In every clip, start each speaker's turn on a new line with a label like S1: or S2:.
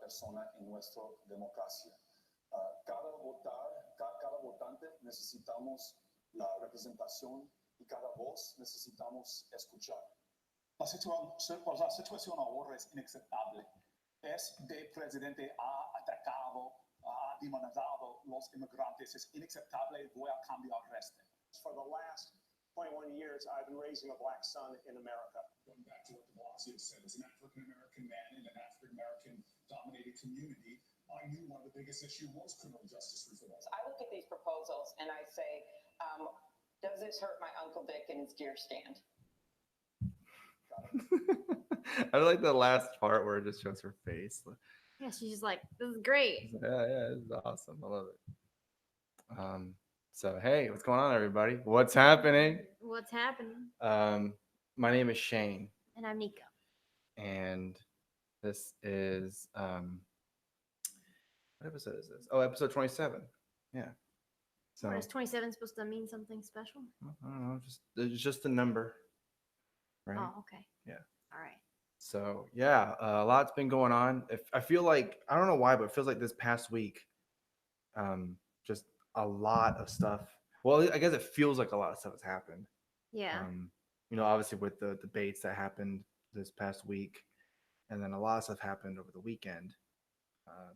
S1: persona en nuestra democracia. Cada votante necesitamos la representación y cada voz necesitamos escuchar. La situación ahora es inaceptable. Este presidente ha atacado, ha demonizado los inmigrantes. Es inaceptable. Voy a cambiar este. For the last 21 years, I've been raising a black son in America. Going back to what de Blasio said, as an African-American man in an African-American dominated community, I knew one of the biggest issues was criminal justice reform.
S2: I look at these proposals and I say, does this hurt my Uncle Dick and his deer stand?
S3: I like the last part where it just shows her face.
S4: Yeah, she's just like, this is great.
S3: Yeah, this is awesome. I love it. So hey, what's going on, everybody? What's happening?
S4: What's happening?
S3: My name is Shaine.
S4: And I'm Nico.
S3: And this is what episode is this? Oh, episode 27. Yeah. So
S4: Is 27 supposed to mean something special?
S3: I don't know, it's just a number. Right?
S4: Oh, okay.
S3: Yeah.
S4: All right.
S3: So yeah, a lot's been going on. I feel like, I don't know why, but it feels like this past week, just a lot of stuff. Well, I guess it feels like a lot of stuff has happened.
S4: Yeah.
S3: Obviously with the debates that happened this past week, and then a lot of stuff happened over the weekend.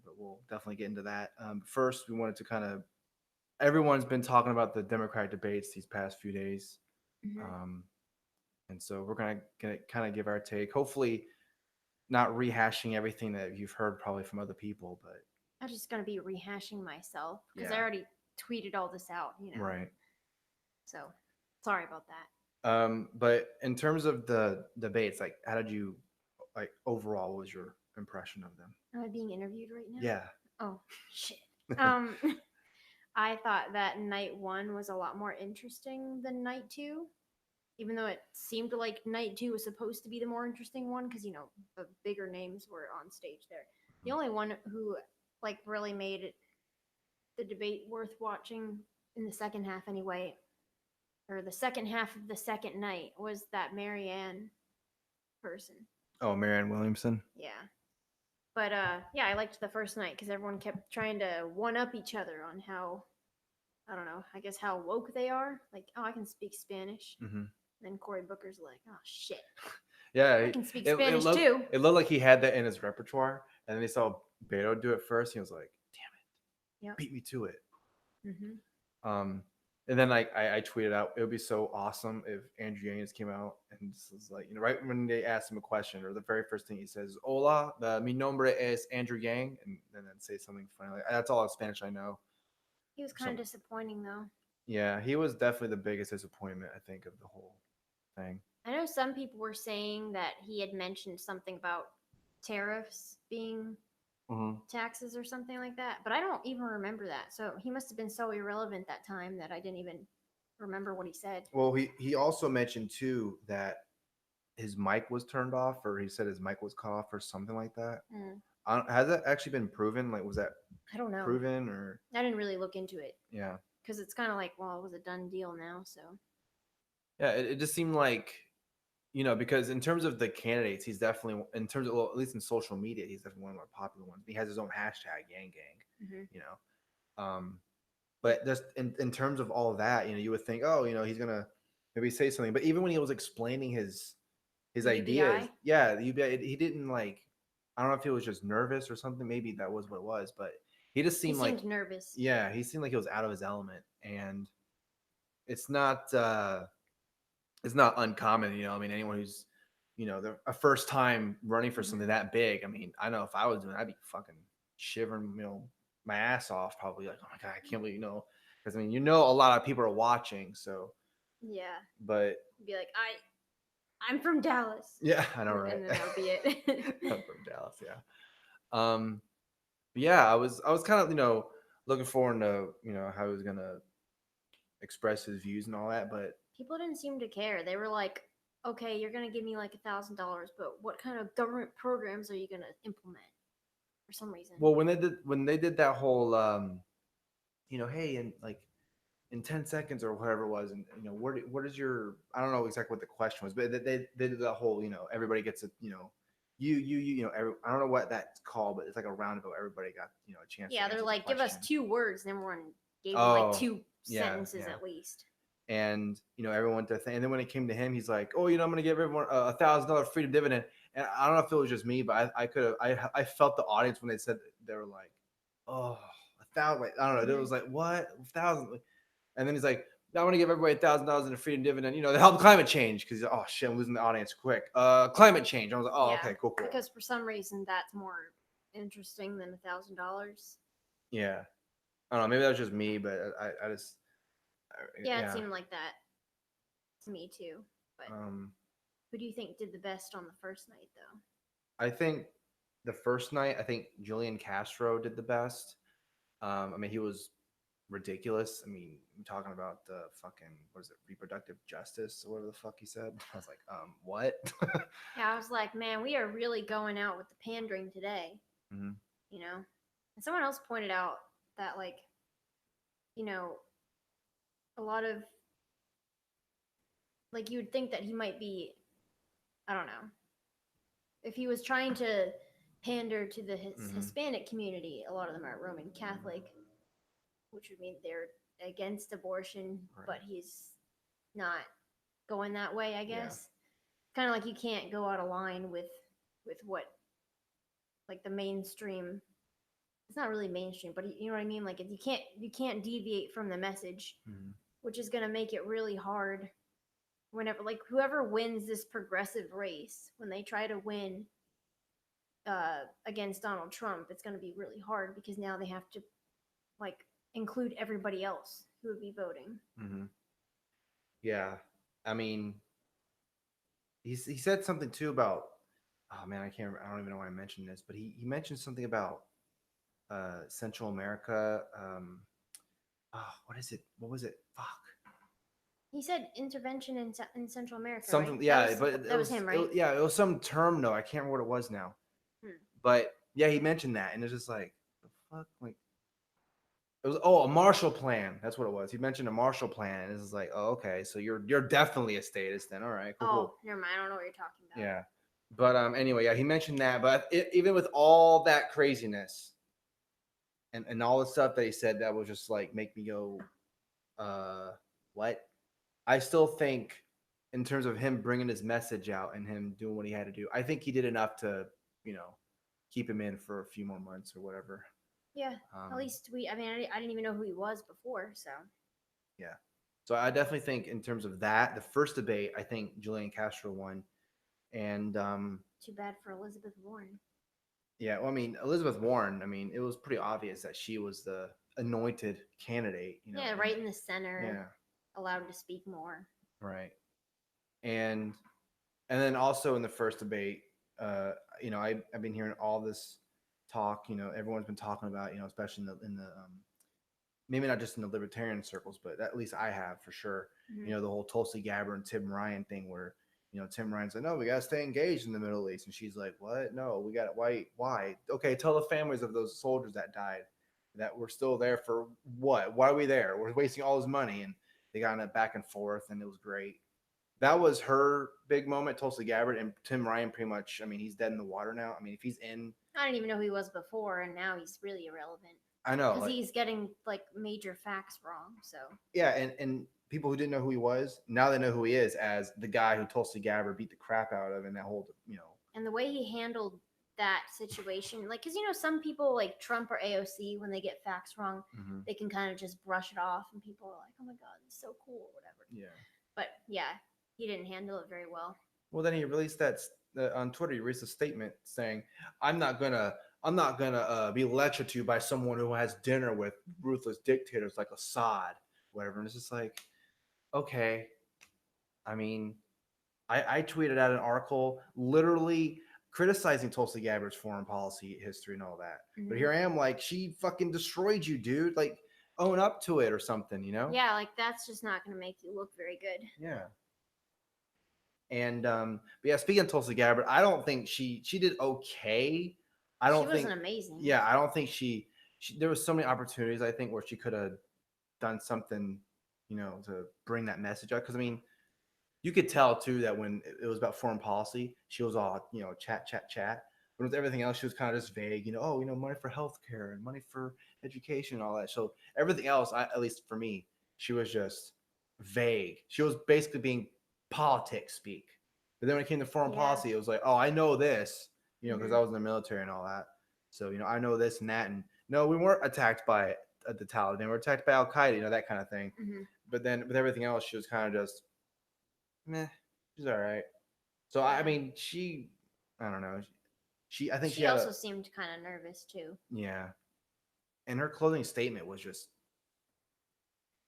S3: But we'll definitely get into that. First, we wanted to everyone's been talking about the Democratic debates these past few days.
S4: Mm-hmm.
S3: And so we're gonna kind of give our take. Hopefully, not rehashing everything that you've heard probably from other people, but
S4: I'm just gonna be rehashing myself because
S3: Yeah.
S4: I already tweeted all this out,
S3: right.
S4: So sorry about that.
S3: But in terms of the debates, like, how did you, like, overall, what was your impression of them?
S4: Am I being interviewed right now?
S3: Yeah.
S4: Oh shit. I thought that night 1 was a lot more interesting than night 2. Even though it seemed like night 2 was supposed to be the more interesting one, because the bigger names were on stage there. The only one who really made the debate worth watching in the second half anyway, or the second half of the second night, was that Marianne person.
S3: Oh, Marianne Williamson.
S4: Yeah. But yeah, I liked the first night because everyone kept trying to one up each other on how, I don't know, I guess how woke they are. Like, oh, I can speak Spanish.
S3: Mm-hmm.
S4: Then Cory Booker's like, oh shit.
S3: Yeah,
S4: I can speak Spanish too.
S3: It looked like he had that in his repertoire, and then he saw Beto do it first. He was like, "Damn it,
S4: Yep.
S3: beat me to it."
S4: Mm-hmm.
S3: And then I tweeted out, it would be so awesome if Andrew Yang just came out and just was like, right when they asked him a question, or the very first thing he says, "Hola, mi nombre es Andrew Yang," and then say something funny. Like, that's all in Spanish I know.
S4: He was kind of disappointing though.
S3: Yeah, he was definitely the biggest disappointment, I think, of the whole thing.
S4: I know some people were saying that he had mentioned something about tariffs being taxes or something like that, but I don't even remember that. So he must have been so irrelevant that time that I didn't even remember what he said.
S3: Well, he also mentioned too that his mic was turned off, or he said his mic was cut off, or something like that. Has that actually been proven? Like, was that
S4: I don't know.
S3: proven, or
S4: I didn't really look into it.
S3: Yeah,
S4: because it's kind of like, well, it was a done deal now. So
S3: yeah, it just seemed like, because in terms of the candidates, he's definitely, in terms of, well, at least in social media, he's definitely one of the more popular ones. He has his own hashtag, Yang Gang. But just in terms of all of that, you would think, oh, he's gonna maybe say something. But even when he was explaining his ideas, yeah, the UBI, he didn't, like, I don't know if he was just nervous or something. Maybe that was what it was, but he just seemed
S4: nervous.
S3: Yeah, he seemed like he was out of his element, and it's not uncommon, I mean, anyone who's, a first time running for something that big. I mean, I know if I was doing it, I'd be fucking shivering, my ass off, probably like, oh my God, I can't believe, because I mean, a lot of people are watching, so.
S4: Yeah.
S3: But.
S4: Be like, I'm from Dallas.
S3: Yeah, I know, right?
S4: And then that'll be it.
S3: I'm from Dallas, yeah. Yeah, I was kind of, looking forward to, how he was gonna express his views and all that, but
S4: people didn't seem to care. They were like, okay, you're gonna give me like $1,000, but what kind of government programs are you gonna implement? For some reason.
S3: Well, when they did that whole, hey, and like in 10 seconds or whatever it was, and what is your, I don't know exactly what the question was, but they did that whole, everybody gets a, I don't know what that's called, but it's like a roundabout. Everybody got a chance.
S4: Yeah,
S3: to
S4: they're
S3: answer
S4: like,
S3: the
S4: give us
S3: question.
S4: 2 words, and everyone gave him
S3: Oh,
S4: like 2
S3: yeah,
S4: sentences
S3: yeah.
S4: at least.
S3: And everyone to think. And then when it came to him, he's like, "Oh, I'm gonna give everyone a $1,000 freedom dividend." And I don't know if it was just me, but I felt the audience when they said they were like, "Oh, 1,000." Like, I don't know. It was like, "What, 1,000?" And then he's like, "I want to give everybody $1,000 in a freedom dividend, to help climate change." Because oh shit, I'm losing the audience quick. Climate change. I was like, "Oh,
S4: Yeah,
S3: okay, cool."
S4: Because for some reason that's more interesting than $1,000.
S3: Yeah, I don't know. Maybe that was just me, but I just
S4: Yeah,
S3: yeah.
S4: it seemed like that to me too. But who do you think did the best on the first night, though?
S3: I think the first night, I think Julian Castro did the best. I mean, he was ridiculous. I mean, I'm talking about the fucking, what is it, reproductive justice or whatever the fuck he said. I was like, what?
S4: Yeah, I was like, man, we are really going out with the pandering today.
S3: Mhm.
S4: And someone else pointed out that, like, a lot of, like, you would think that he might be, I don't know, if he was trying to pander to the Hispanic community, a lot of them are Roman Catholic, which would mean they're against abortion,
S3: Right.
S4: but he's not going that way, I guess.
S3: Yeah.
S4: Kind of like you can't go out of line with what, like, the mainstream. It's not really mainstream, but you know what I mean. Like, you can't deviate from the message, which is going to make it really hard. Whenever, like, whoever wins this progressive race, when they try to win against Donald Trump, it's going to be really hard because now they have to, like, include everybody else who would be voting.
S3: Yeah, I mean, he said something too about, oh man, I don't even know why I mentioned this, but he mentioned something about Central America. What is it? What was it? Fuck.
S4: He said intervention in Central America.
S3: Something,
S4: right?
S3: yeah,
S4: That was him, right?
S3: It was some term though. I can't remember what it was now. But yeah, he mentioned that, and it's just like, the fuck, like, it was a Marshall Plan. That's what it was. He mentioned a Marshall Plan, and it's like, oh, okay, so you're definitely a statist then. All right, cool.
S4: Never mind. I don't know what you're talking about.
S3: Yeah, but anyway, yeah, he mentioned that. But even with all that craziness and all the stuff that he said, that was just like make me go, what? I still think, in terms of him bringing his message out and him doing what he had to do, I think he did enough to, keep him in for a few more months or whatever.
S4: Yeah, at least I didn't even know who he was before, so.
S3: Yeah. So I definitely think, in terms of that, the first debate, I think Julian Castro won. And
S4: too bad for Elizabeth Warren.
S3: Yeah, well, I mean, Elizabeth Warren, I mean, it was pretty obvious that she was the anointed candidate.
S4: Yeah, right in the center.
S3: Yeah.
S4: Allowed to speak more.
S3: Right. And then also in the first debate, I've been hearing all this talk. Everyone's been talking about, especially in the maybe not just in the libertarian circles, but at least I have for sure. The whole Tulsi Gabbard and Tim Ryan thing, where Tim Ryan's like, no, we gotta stay engaged in the Middle East, and she's like, what? No, we got why? Okay, tell the families of those soldiers that died that we're still there for what? Why are we there? We're wasting all this money. And they got in a back and forth, and it was great. That was her big moment, Tulsi Gabbard. And Tim Ryan, pretty much, I mean, he's dead in the water now. I mean, if he's in,
S4: I didn't even know who he was before, and now he's really irrelevant.
S3: I know,
S4: because he's getting, like, major facts wrong. So
S3: yeah, and people who didn't know who he was, now they know who he is as the guy who Tulsi Gabbard beat the crap out of in that whole,
S4: And the way he handled that situation, like, because some people, like Trump or AOC, when they get facts wrong, they can kind of just brush it off, and people are like, oh my god, it's so cool, or whatever.
S3: Yeah.
S4: But yeah, he didn't handle it very well.
S3: Well, then he released that on Twitter. He released a statement saying, I'm not gonna be lectured to by someone who has dinner with ruthless dictators like Assad, whatever. And it's just like, okay. I mean, I tweeted out an article literally criticizing Tulsi Gabbard's foreign policy history and all that. But here I am, like, she fucking destroyed you, dude. Like, own up to it or something,
S4: Yeah, like, that's just not going to make you look very good.
S3: Yeah. And but yeah, speaking of Tulsi Gabbard, I don't think she did okay. She wasn't
S4: amazing.
S3: Yeah, I don't think she there was so many opportunities, I think, where she could have done something, to bring that message out. Because I mean, you could tell too that when it was about foreign policy, she was all, chat. But with everything else, she was kind of just vague, money for healthcare and money for education and all that. So everything else, at least for me, she was just vague. She was basically being politics speak. But then when it came to foreign policy, it was like, oh, I know this, because I was in the military and all that. So, I know this and that. And no, we weren't attacked by the Taliban. We were attacked by Al Qaeda, that kind of thing. But then with everything else, she was kind of just, meh, she's all right. So, I mean, I don't know. I think
S4: she also seemed kind of nervous too.
S3: Yeah. And her clothing statement was just.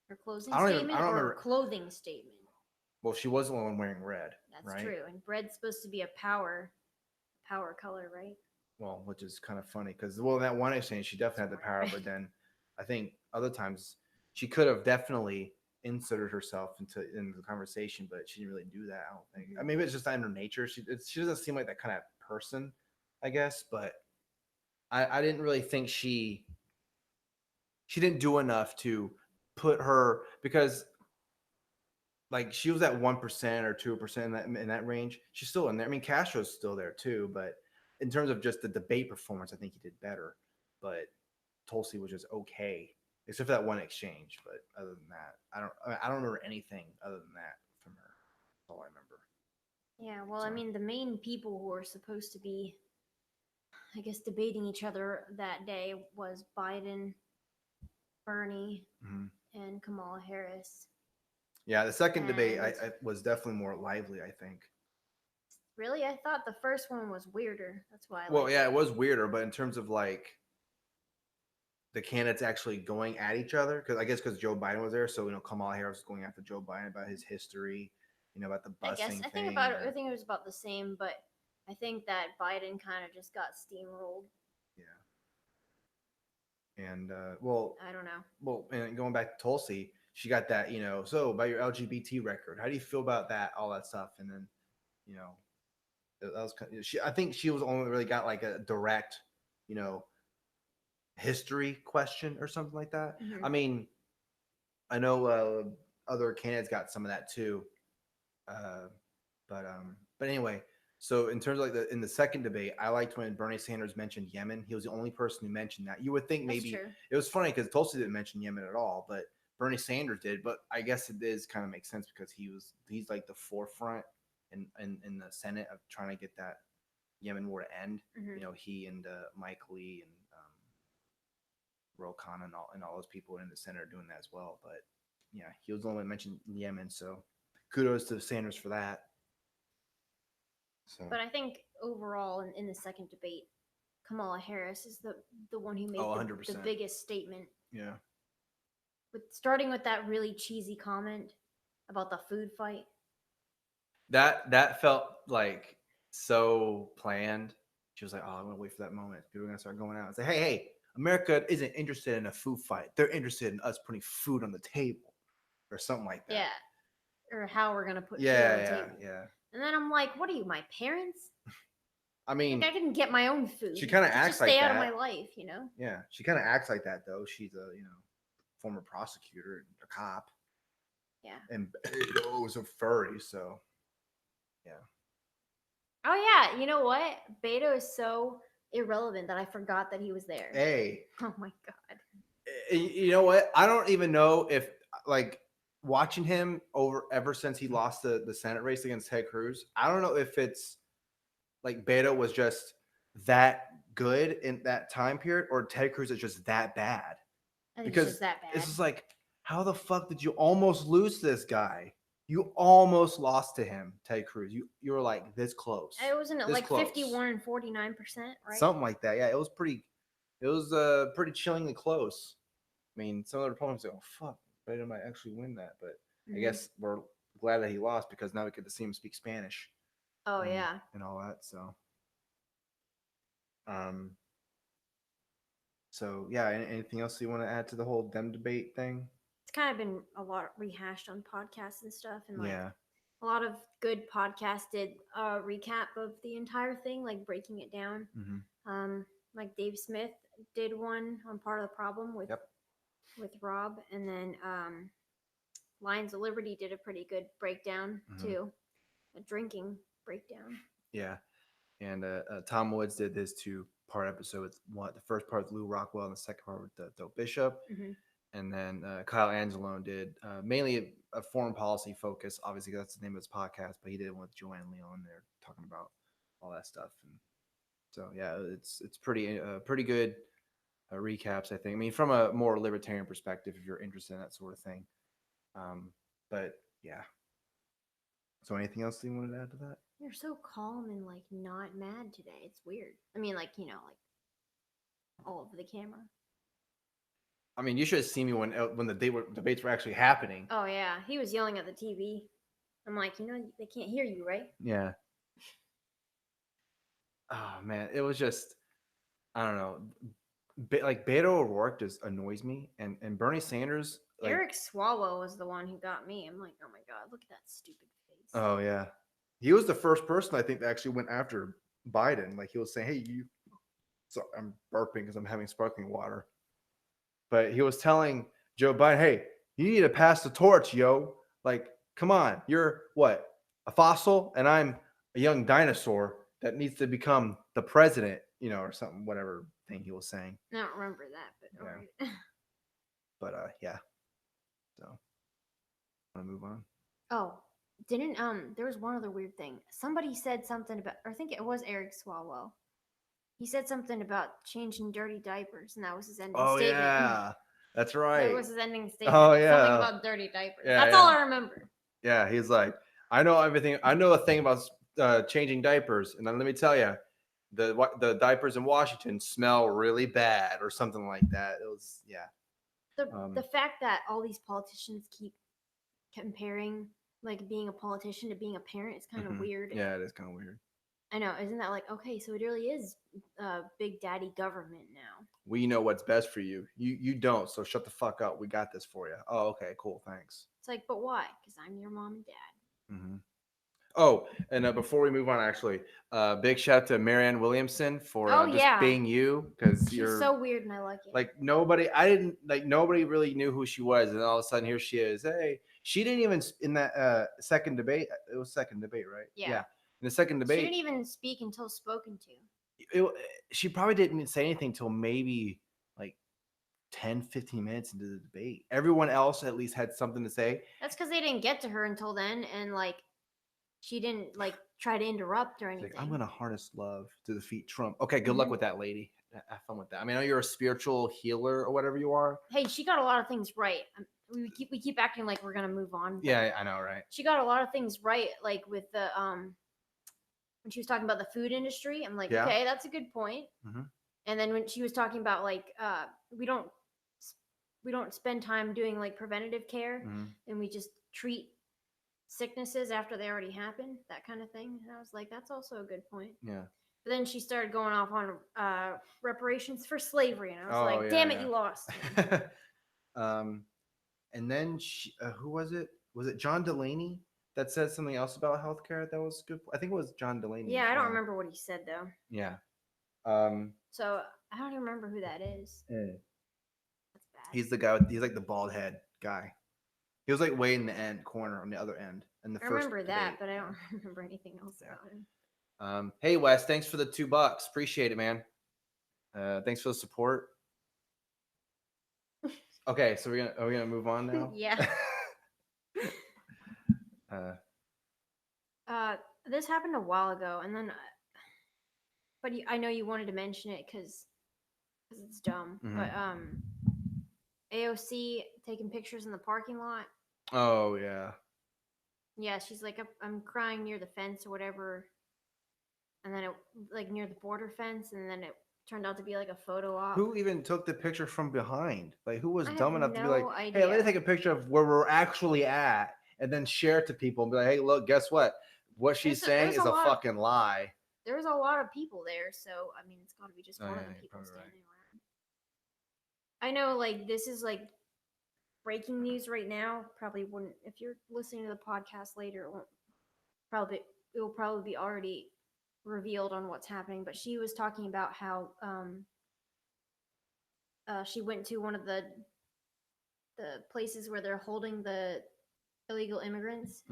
S4: Her clothing statement or
S3: remember.
S4: Clothing statement?
S3: Well, she was the one wearing red.
S4: That's
S3: right?
S4: true. And red's supposed to be a power color, right?
S3: Well, which is kind of funny because, in that one exchange, she definitely had the power, but then I think other times she could have definitely inserted herself into the conversation, but she didn't really do that. I don't think. I mean, maybe it's just not in her nature. She doesn't seem like that kind of person, I guess. But I didn't really think she didn't do enough to put her, because like she was at 1% or 2% in that range. She's still in there. I mean, Castro's still there too, but in terms of just the debate performance, I think he did better. But Tulsi was just okay, except for that one exchange. But other than that, I don't remember anything other than that from her. That's all I remember.
S4: Yeah, well, I mean, the main people who were supposed to be, I guess, debating each other that day was Biden, Bernie, and Kamala Harris.
S3: Yeah, the second debate I was definitely more lively, I think.
S4: Really? I thought the first one was weirder. That's why
S3: it was weirder, but in terms of like the candidates actually going at each other, because Joe Biden was there, so Kamala Harris was going after Joe Biden about his history, about the busing
S4: I think it was about the same, but I think that Biden kind of just got steamrolled.
S3: Yeah. And
S4: I don't know.
S3: Well, and going back to Tulsi, she got that, so about your LGBT record, how do you feel about that, all that stuff? And then, that was kind of, I think she was only really got like a direct, history question or something like that. I mean, I know other candidates got some of that too. But anyway, so in terms of like in the second debate, I liked when Bernie Sanders mentioned Yemen. He was the only person who mentioned that. You would think maybe it was funny because Tulsi didn't mention Yemen at all, but Bernie Sanders did. But I guess it is kind of makes sense because he's like the forefront in the Senate of trying to get that Yemen war to end. He and Mike Lee and Ro Khan and all those people in the Senate are doing that as well. But yeah, he was the only one who mentioned Yemen, so kudos to Sanders for that. So.
S4: But I think overall in the second debate, Kamala Harris is the one who made the biggest statement.
S3: Yeah.
S4: Starting with that really cheesy comment about the food fight.
S3: That felt like so planned. She was like, "Oh, I'm gonna wait for that moment. People are gonna start going out and say, hey, America isn't interested in a food fight. They're interested in us putting food on the table, or something like that."
S4: Yeah, or how we're gonna put food on the table.
S3: Yeah.
S4: And then I'm like, "What are you, my parents?"
S3: I mean,
S4: I didn't get my own food.
S3: She kind of acts like that.
S4: Stay out of my life,
S3: Yeah, she kind of acts like that though. She's a former prosecutor, a cop.
S4: Yeah.
S3: And Beto was a furry, so yeah.
S4: Oh yeah, you know what? Beto is so irrelevant that I forgot that he was there.
S3: Hey.
S4: Oh my god.
S3: You know what? I don't even know if like watching him ever since he lost the Senate race against Ted Cruz. I don't know if it's like Beto was just that good in that time period, or Ted Cruz is just that bad.
S4: I think it's just that bad.
S3: It's just like, how the fuck did you almost lose to this guy? You almost lost to him, Ted Cruz. You were like this close.
S4: It wasn't like 51 and 49%, right?
S3: Something like that. Yeah, it was pretty chillingly close. I mean, some of the Republicans say, "Oh fuck, Beto might actually win that," but I guess we're glad that he lost because now we get to see him speak Spanish.
S4: Oh yeah,
S3: and all that. So, so yeah. Anything else you want to add to the whole dem debate thing?
S4: It's kind of been a lot rehashed on podcasts and stuff, and like
S3: yeah.
S4: a lot of good podcasts did a recap of the entire thing, like breaking it down. Like Dave Smith did one on Part of the Problem with Rob, and then Lions of Liberty did a pretty good breakdown
S3: Mhm.
S4: too, a drinking breakdown.
S3: Yeah, and Tom Woods did this two-part episode with the first part with Lou Rockwell and the second part with Dope Bishop.
S4: Mm-hmm.
S3: And then Kyle Angelone did mainly a foreign policy focus. Obviously, that's the name of his podcast, but he did it with Joanne Leon. They're talking about all that stuff, and so yeah, it's pretty good recaps. I think. I mean, from a more libertarian perspective, if you're interested in that sort of thing. But yeah. So, anything else you wanted to add to that?
S4: You're so calm and like not mad today. It's weird. I mean, like like all over the camera.
S3: I mean, you should have seen me when the debates were actually happening.
S4: Oh yeah, he was yelling at the TV. I'm like, they can't hear you, right?
S3: Yeah. Oh man, it was just I don't know. Like Beto O'Rourke just annoys me, and Bernie Sanders. Like,
S4: Eric Swalwell was the one who got me. I'm like, oh my god, look at that stupid face.
S3: oh yeah, he was the first person I think that actually went after Biden. Like he was saying, "Hey, you." So I'm burping because I'm having sparkling water. But he was telling Joe Biden, "Hey, you need to pass the torch, yo. Like, come on, you're what, a fossil, and I'm a young dinosaur that needs to become the president, or something, whatever thing he was saying."
S4: I don't remember that, but
S3: Yeah.
S4: all right.
S3: But yeah. So, want to move on?
S4: Oh, there was one other weird thing. Somebody said something about, or I think it was Eric Swalwell. He said something about changing dirty diapers, and that was his ending
S3: Oh
S4: statement.
S3: yeah, that's right.
S4: That was his ending statement.
S3: Oh
S4: Something
S3: yeah,
S4: about dirty diapers.
S3: Yeah,
S4: That's all
S3: yeah.
S4: I remember.
S3: Yeah, he's like, I know everything. I know a thing about changing diapers, and then let me tell you, the diapers in Washington smell really bad, or something like that. It was
S4: The fact that all these politicians keep comparing like being a politician to being a parent is kind of weird.
S3: Yeah, it is kind of weird.
S4: I know, isn't that like, okay, so it really is big daddy government now.
S3: We know what's best for you. You don't, so shut the fuck up. We got this for you. Oh, okay, cool, thanks.
S4: It's like, but why? Because I'm your mom and dad.
S3: Mm-hmm. Oh, and before we move on, actually, big shout out to Marianne Williamson for just being you, because you're
S4: so weird and I like it.
S3: Like nobody really knew who she was, and all of a sudden here she is. Hey, she didn't even in that second debate. It was second debate, right?
S4: Yeah.
S3: In the second debate,
S4: she didn't even speak until spoken to.
S3: She probably didn't say anything until maybe like 10, 15 minutes into the debate. Everyone else at least had something to say.
S4: That's because they didn't get to her until then, and like she didn't like try to interrupt or anything.
S3: Like, I'm gonna harness love to defeat Trump. Okay, good luck with that, lady. Have fun with that. I mean, I know you're a spiritual healer or whatever you are.
S4: Hey, she got a lot of things right. We keep acting like we're gonna move on.
S3: Yeah, I know, right?
S4: She got a lot of things right, like with the when she was talking about the food industry. I'm like, okay, that's a good point.
S3: Mm-hmm.
S4: And then when she was talking about like we don't spend time doing like preventative care, and we just treat sicknesses after they already happen, that kind of thing. And I was like, that's also a good point.
S3: Yeah.
S4: But then she started going off on reparations for slavery, and I was like, damn it, you lost.
S3: And then who was it? Was it John Delaney that said something else about healthcare that was good? I think it was John Delaney.
S4: Yeah, I don't remember what he said though.
S3: Yeah.
S4: So I don't even remember who that is.
S3: That's
S4: bad.
S3: He's the guy. He's like the bald head guy. He was like way in the end corner on the other end. And
S4: I remember that, but I don't remember anything else about him.
S3: Hey Wes, thanks for the $2. Appreciate it, man. Thanks for the support. Okay, so are we gonna move on now?
S4: Yeah. This happened a while ago, and then, but I know you wanted to mention it because it's dumb. But AOC taking pictures in the parking lot.
S3: Oh yeah.
S4: Yeah, she's like, I'm crying near the fence or whatever, and then it like near the border fence, and then it turned out to be like a photo op.
S3: Who even took the picture from behind? Like, who was dumb enough to be like,
S4: idea.
S3: hey, let me take a picture of where we're actually at, and then share it to people and be like, hey, look, guess what? What she's saying is a fucking lie.
S4: There was a lot of people there, so I mean, it's got to be just one of the people standing around. I know, like, this is like breaking news right now. Probably wouldn't, if you're listening to the podcast later, it will probably be already revealed on what's happening. But she was talking about how she went to one of the places where they're holding the illegal immigrants,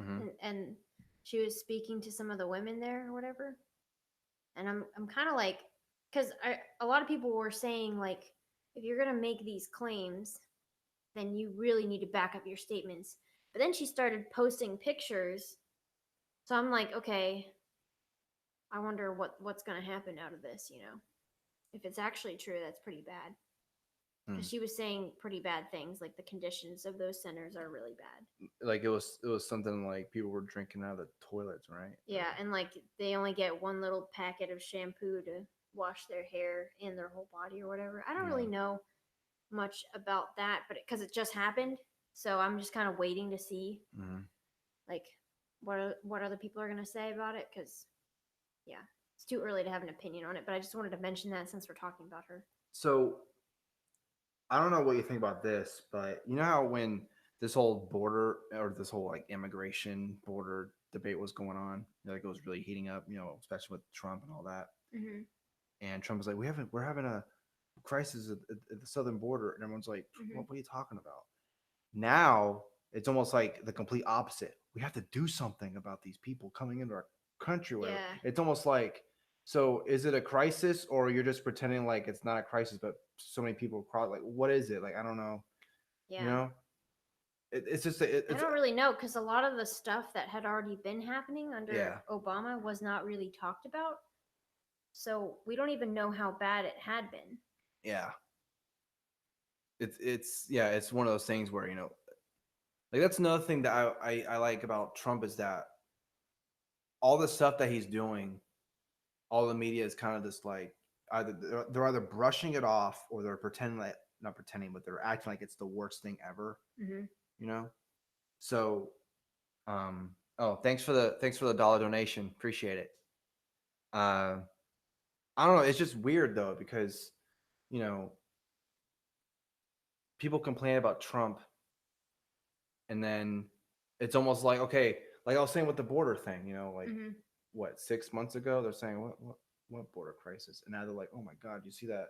S4: and she was speaking to some of the women there or whatever. And I'm kind of like, because a lot of people were saying like, if you're gonna make these claims, then you really need to back up your statements. But then she started posting pictures, so I'm like, okay, I wonder what's gonna happen out of this. If it's actually true, that's pretty bad. Because she was saying pretty bad things, like the conditions of those centers are really bad.
S3: Like it was something like people were drinking out of the toilets, right?
S4: Yeah, and like they only get one little packet of shampoo to wash their hair and their whole body or whatever. I don't really know much about that, but because it just happened, so I'm just kind of waiting to see like what other people are gonna say about it. Because yeah, it's too early to have an opinion on it. But I just wanted to mention that since we're talking about her.
S3: So I don't know what you think about this, but you know how when this whole border or this whole like immigration border debate was going on, like it was really heating up, especially with Trump and all that. And Trump was like, we're having a crisis at the southern border, and everyone's like, what are you talking about? Now it's almost like the complete opposite. We have to do something about these people coming into our country. Whatever.
S4: Yeah.
S3: It's almost like, so is it a crisis, or you're just pretending like it's not a crisis, but so many people cross? Like, what is it? Like, I don't know.
S4: Yeah.
S3: It's just.
S4: I don't really know, because a lot of the stuff that had already been happening under Obama was not really talked about. So we don't even know how bad it had been.
S3: Yeah. It's one of those things where like that's another thing that I like about Trump is that all the stuff that he's doing, all the media is kind of just like they're either brushing it off or they're pretending like not pretending, but they're acting like it's the worst thing ever. So thanks for the $1 donation, appreciate it. I don't know, it's just weird though, because people complain about Trump, and then it's almost like, okay, like I was saying with the border thing, like what, 6 months ago they're saying what border crisis, and now they're like, oh my god, you see that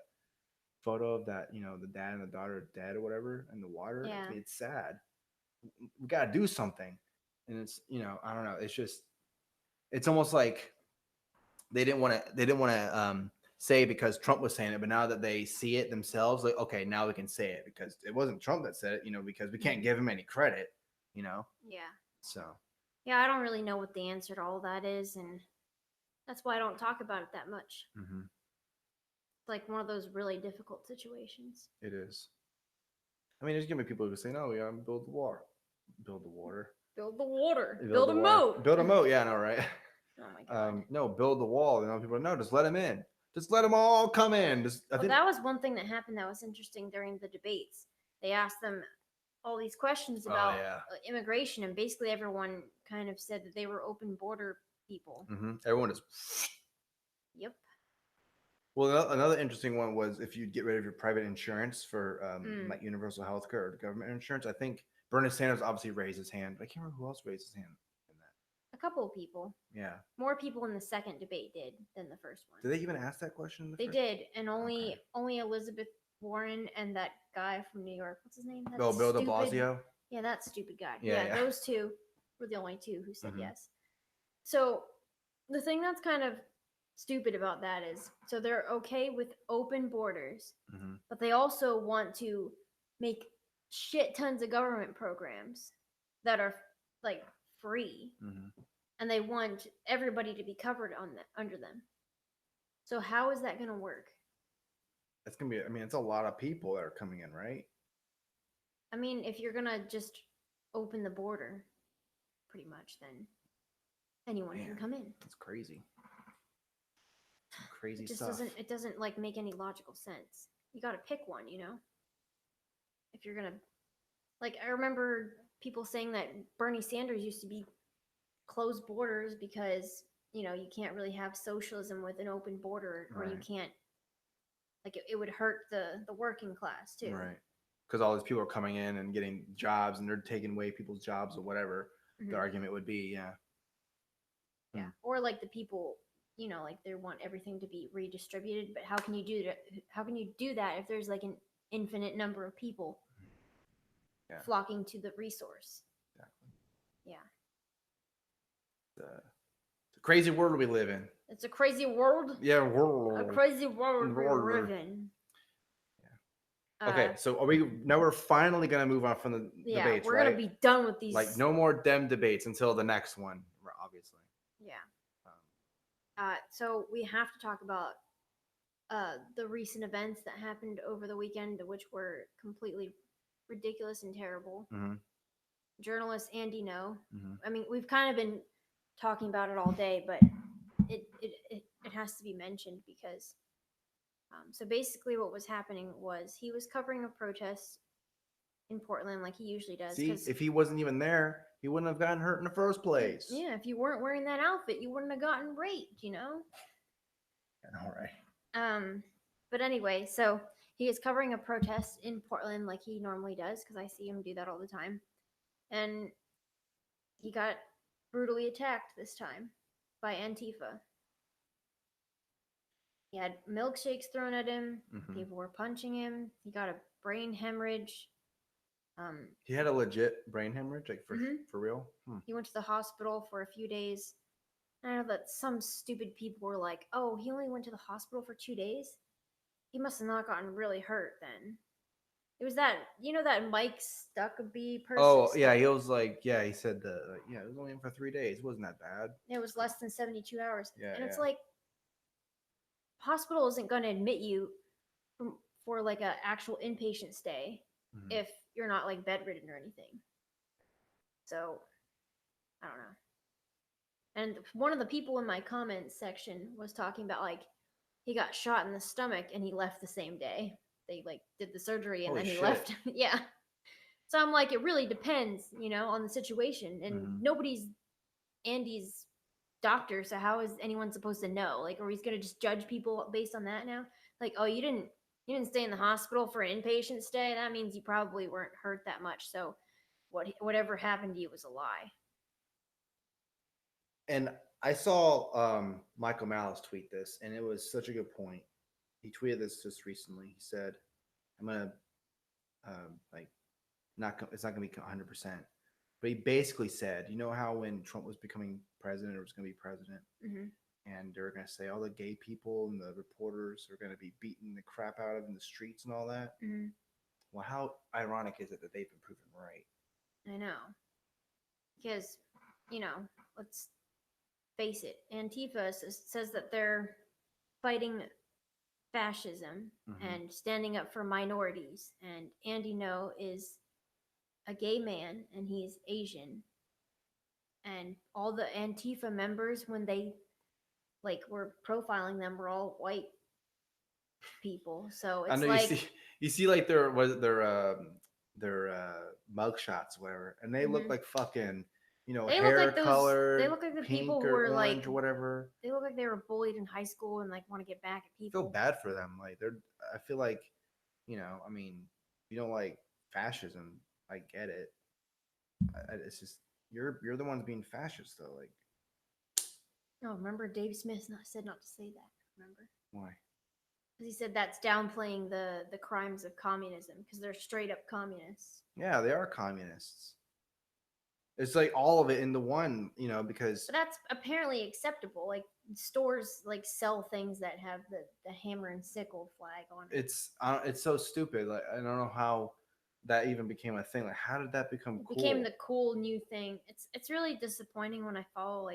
S3: photo of that, the dad and the daughter are dead or whatever in the water?
S4: Yeah.
S3: It's sad. We got to do something. And it's, I don't know, it's almost like they didn't want to say because Trump was saying it, but now that they see it themselves, like, okay, now we can say it because it wasn't Trump that said it, because we can't give him any credit,
S4: Yeah.
S3: So
S4: yeah, I don't really know what the answer to all that is, and that's why I don't talk about it that much. It's like one of those really difficult situations.
S3: It is. I mean, there's gonna be people who say, no, we gotta build the water. Build the water.
S4: Build the water. Build a moat.
S3: Build a moat. Yeah, I know, right?
S4: Oh my god.
S3: No, build the wall. People are, no, just let them in. Just let them all come in.
S4: That was one thing that happened that was interesting during the debates. They asked them all these questions about immigration, and basically everyone kind of said that they were open border people.
S3: Everyone is.
S4: Yep.
S3: Well, another interesting one was if you get rid of your private insurance for like universal health care or government insurance. I think Bernie Sanders obviously raised his hand, but I can't remember who else raised his hand in that.
S4: A couple of people.
S3: Yeah.
S4: More people in the second debate did than the first one.
S3: Did they even ask that question?
S4: They did, and only Elizabeth Warren and that guy from New York. What's his name?
S3: Bill de Blasio.
S4: Yeah, that stupid guy.
S3: Yeah.
S4: Those two were the only two who said yes. So the thing that's kind of stupid about that is, so they're okay with open borders, but they also want to make shit tons of government programs that are like free, and they want everybody to be covered under them. So how is that going to work?
S3: It's gonna be. I mean, it's a lot of people that are coming in, right?
S4: I mean, if you're gonna just open the border, pretty much, then anyone can come in.
S3: That's crazy. Crazy
S4: it just
S3: stuff.
S4: It doesn't like make any logical sense. You got to pick one, if you're gonna, like, I remember people saying that Bernie Sanders used to be closed borders because you can't really have socialism with an open border, or you can't, like, it would hurt the working class too,
S3: right? Because all these people are coming in and getting jobs, and they're taking away people's jobs or whatever. The argument would be,
S4: or like the people, like they want everything to be redistributed, but how can you do that? How can you do that if there's like an infinite number of people flocking to the resource?
S3: Exactly.
S4: Yeah.
S3: It's a crazy world we live in.
S4: It's a crazy world.
S3: Yeah, world.
S4: A crazy world we
S3: World.
S4: live in.
S3: Okay, so we're finally gonna move on from the debates,
S4: we're
S3: right?
S4: gonna be done with these.
S3: Like no more dem debates until the next one, obviously.
S4: Yeah. So we have to talk about the recent events that happened over the weekend, which were completely ridiculous and terrible.
S3: Mm-hmm.
S4: Journalist Andy No.
S3: Mm-hmm.
S4: I mean, we've kind of been talking about it all day, but it has to be mentioned because. So basically, what was happening was he was covering a protest in Portland, like he usually does.
S3: See, if he wasn't even there, he wouldn't have gotten hurt in the first place.
S4: Yeah, if you weren't wearing that outfit, you wouldn't have gotten raped. You know.
S3: I know, right?
S4: But anyway, so he is covering a protest in Portland like he normally does because I see him do that all the time, and he got brutally attacked this time by Antifa. He had milkshakes thrown at him.
S3: Mm-hmm.
S4: People were punching him. He got a brain hemorrhage.
S3: He had a legit brain hemorrhage, like for real.
S4: He went to the hospital for a few days. And I know that some stupid people were like, "Oh, he only went to the hospital for 2 days. He must have not gotten really hurt then." It was that that Mike Stuckabee person.
S3: Oh yeah, he was like, yeah, he said that. It was only in for 3 days. It wasn't that bad.
S4: It was less than 72 hours.
S3: Yeah,
S4: and it's like, hospital isn't going to admit you for like an actual inpatient stay if you're not like bedridden or anything. So I don't know. And one of the people in my comments section was talking about like he got shot in the stomach and he left the same day. They like did the surgery and then he left. Yeah. So I'm like, it really depends, on the situation. And nobody's Andy's doctor, so how is anyone supposed to know? Like, are we going to just judge people based on that now? Like, oh, you didn't stay in the hospital for an inpatient stay. That means you probably weren't hurt that much. So whatever happened to you was a lie.
S3: And I saw Michael Malice tweet this, and it was such a good point. He tweeted this just recently. He said, "I'm gonna it's not gonna be 100%." But he basically said, you know how when Trump was becoming president or was gonna be president, and they were gonna say all the gay people and the reporters are gonna be beating the crap out of in the streets and all that. Well, how ironic is it that they've been proven right?
S4: I know, because let's face it, Antifa says that they're fighting fascism and standing up for minorities. And Andy No is a gay man and he's Asian. And all the Antifa members, when they were profiling them, were all white people. So it's
S3: I know
S4: like
S3: you see like their mug shots, whatever, and they look like fucking.
S4: they
S3: hair
S4: look like
S3: color.
S4: They look like the
S3: pink
S4: people who
S3: or
S4: were
S3: orange
S4: like
S3: or whatever.
S4: They look like they were bullied in high school and like want to get back at people.
S3: I feel bad for them. Like I feel like, I mean, you don't like fascism. I get it. It's just you're the ones being fascist though. Like,
S4: no, remember Dave Smith said not to say that. Remember
S3: why?
S4: Because he said that's downplaying the crimes of communism because they're straight up communists.
S3: Yeah, they are communists. It's like all of it in the one, because.
S4: But that's apparently acceptable. Like stores sell things that have the hammer and sickle flag on it.
S3: It's so stupid. Like I don't know how that even became a thing. Like how did that become cool?
S4: It became the cool new thing. It's really disappointing when I follow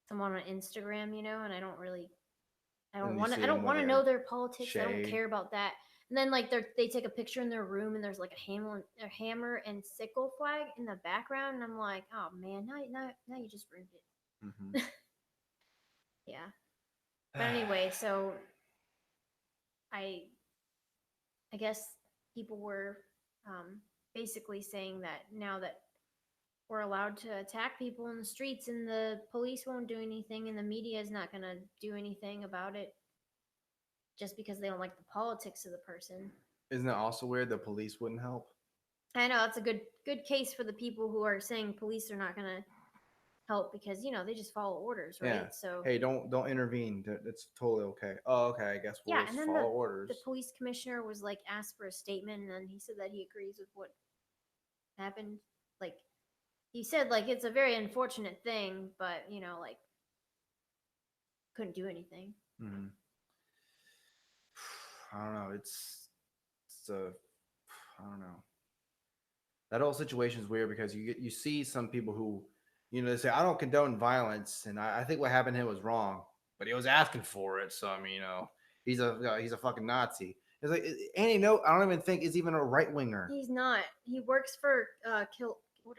S4: someone on Instagram, and I don't want to know their politics. I don't care about that. And then they take a picture in their room and there's a hammer and sickle flag in the background, and I'm like, oh man, now you just ruined it. Yeah. But anyway, so I guess people were basically saying that now that we're allowed to attack people in the streets and the police won't do anything and the media is not going to do anything about it just because they don't like the politics of the person.
S3: Isn't it also weird the police wouldn't help?
S4: I know that's a good case for the people who are saying police are not going to help because they just follow orders, right?
S3: Yeah.
S4: So
S3: hey, don't intervene. It's totally okay. Oh, okay. I guess we'll just follow orders.
S4: The police commissioner was asked for a statement, and then he said that he agrees with what happened. he said like it's a very unfortunate thing, but you know, like couldn't do anything.
S3: Mhm. I don't know. It's a I don't know. That whole situation is weird because you see some people who, they say I don't condone violence, and I think what happened to him was wrong, but he was asking for it. So I mean, he's a fucking Nazi. It's like, and I don't even think is even a right winger.
S4: He's not. He works for Kill.